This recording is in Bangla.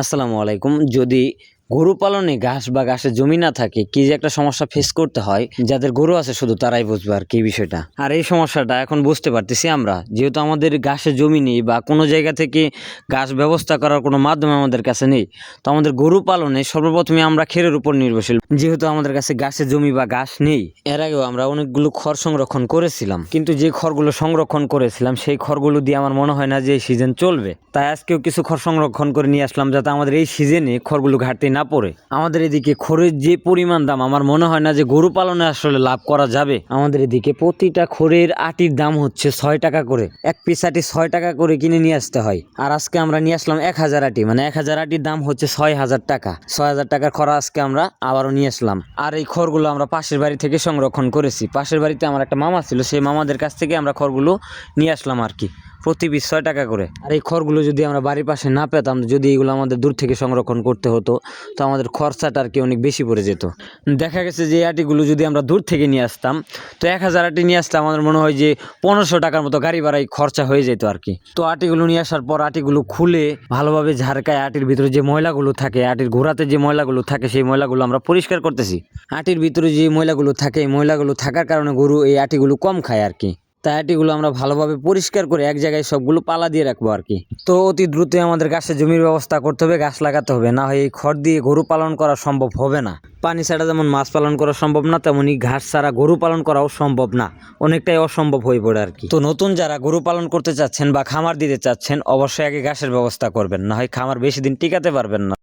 আসসালামু আলাইকুম। যদি গরু পালনে ঘাস বা ঘাসের জমি না থাকে, কি যে একটা সমস্যা ফেস করতে হয়, যাদের গরু আছে শুধু তারাই বুঝবে আর কি বিষয়টা। আর এই সমস্যাটা এখন বুঝতে পারতেছি আমরা, যেহেতু আমাদের ঘাসের জমি নেই বা কোনো জায়গা থেকে ঘাস ব্যবস্থা করার কোনো মাধ্যম আমাদের কাছে নেই। তো আমাদের গরু পালনে সর্বপ্রথমে আমরা খেরের উপর নির্ভরশীল, যেহেতু আমাদের কাছে ঘাসের জমি বা ঘাস নেই। এর আগেও আমরা অনেকগুলো খড় সংরক্ষণ করেছিলাম, কিন্তু যে খড়গুলো সংরক্ষণ করেছিলাম সেই খড়গুলো দিয়ে আমার মনে হয় না যে এই সিজন চলবে। তাই আজকেও কিছু খড় সংরক্ষণ করে নিয়ে আসলাম, যাতে আমাদের এই সিজনে খড়গুলো ঘাটতি না পড়ে। আমাদের এদিকে খড়ের যে পরিমাণ দাম, আমার মনে হয় না যে গরু পালনে আসলে লাভ করা যাবে। আমাদের এদিকে প্রতিটা খড়ের আটির দাম হচ্ছে 6 টাকা করে। এক পিস আটি 6 টাকা করে কিনে নিয়ে আসতে হয়। আর আজকে আমরা নিয়ে আসলাম 1000 আটি, মানে 1000 আটির দাম হচ্ছে 6000 টাকা। 6000 টাকার খড় আজকে আমরা আবারও নিয়ে আসলাম। আর এই খড়গুলো আমরা পাশের বাড়ি থেকে সংরক্ষণ করেছি। পাশের বাড়িতে আমার একটা মামা ছিল, সেই মামাদের কাছ থেকে আমরা খড়গুলো নিয়ে আসলাম আর কি, প্রতি পিস 6 টাকা করে। আর এই খড়গুলো যদি আমরা বাড়ির পাশে না পেতাম, যদি এগুলো আমাদের দূর থেকে সংরক্ষণ করতে হতো, তো আমাদের খরচাটা আর কি অনেক বেশি পড়ে যেত। দেখা গেছে যে এই আটিগুলো যদি আমরা দূর থেকে নিয়ে আসতাম, তো 1000 আটি নিয়ে আসতাম, আমাদের মনে হয় যে 1500 টাকার মতো গাড়ি ভাড়াই খরচা হয়ে যেত আর কি। তো আটিগুলো নিয়ে আসার পর আটিগুলো খুলে ভালোভাবে ঝাড়কায় আটির ভিতরে যে ময়লাগুলো থাকে, আটির গোড়াতে যে ময়লাগুলো থাকে, সেই ময়লাগুলো আমরা পরিষ্কার করতেছি। আটির ভিতরে যে ময়লাগুলো থাকে, এই ময়লাগুলো থাকার কারণে গরু এই আটিগুলো কম খায় আর কি। তাই আটিগুলো আমরা ভালোভাবে পরিষ্কার করে এক জায়গায় সবগুলো পালা দিয়ে রাখবো আর কি। তো অতি দ্রুত আমাদের ঘাসের জমির ব্যবস্থা করতে হবে, গাছ লাগাতে হবে, না হয় এই খড় দিয়ে গরু পালন করা সম্ভব হবে না। পানি ছাড়া যেমন মাছ পালন করা সম্ভব না, তেমনি ঘাস ছাড়া গরু পালন করাও সম্ভব না, অনেকটাই অসম্ভব হয়ে পড়ে আর কি। তো নতুন যারা গরু পালন করতে চাচ্ছেন বা খামার দিতে চাচ্ছেন, অবশ্যই আগে ঘাসের ব্যবস্থা করবেন, না হয় খামার বেশি দিন টিকাতে পারবেন না।